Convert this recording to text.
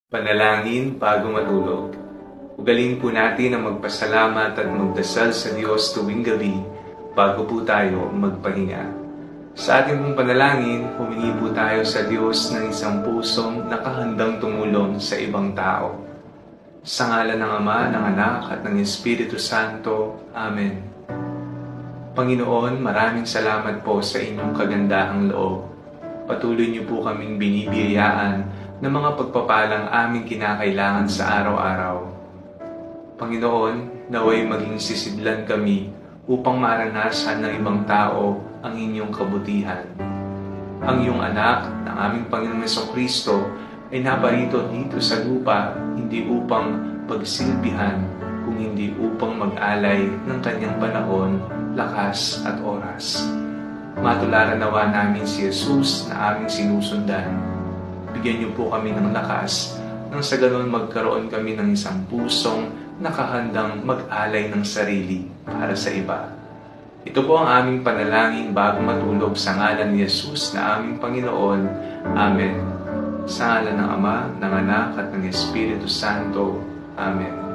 Panalangin bago matulog. Ugalin po natin ang magpasalamat at magdasal sa Diyos tuwing gabi bago po tayo magpahinga. Sa ating pong panalangin, humingi po tayo sa Diyos ng isang pusong nakahandang tumulong sa ibang tao. Sa ngalan ng Ama, ng Anak at ng Espiritu Santo. Amen. Panginoon, maraming salamat po sa inyong kagandahang loob. Patuloy niyo po kaming binibiyayaan ng mga pagpapalang aming kinakailangan sa araw-araw. Panginoon, naway maging sisidlan kami upang maranasan ng ibang tao ang inyong kabutihan. Ang iyong anak, ng aming Panginoong Jesucristo, ay naparito dito sa lupa hindi upang pagsilbihan, kung hindi upang mag-alay ng kanyang panahon, lakas at oras. Matularan nawa namin si Jesus na aming sinusundan. Bigyan niyo po kami ng lakas nang sa ganon magkaroon kami ng isang pusong nakahandang mag-alay ng sarili para sa iba. Ito po ang aming panalangin bago matulog sa ngalan ni Jesus na aming Panginoon. Amen. Sa ngalan ng Ama, ng Anak at ng Espiritu Santo. Amen.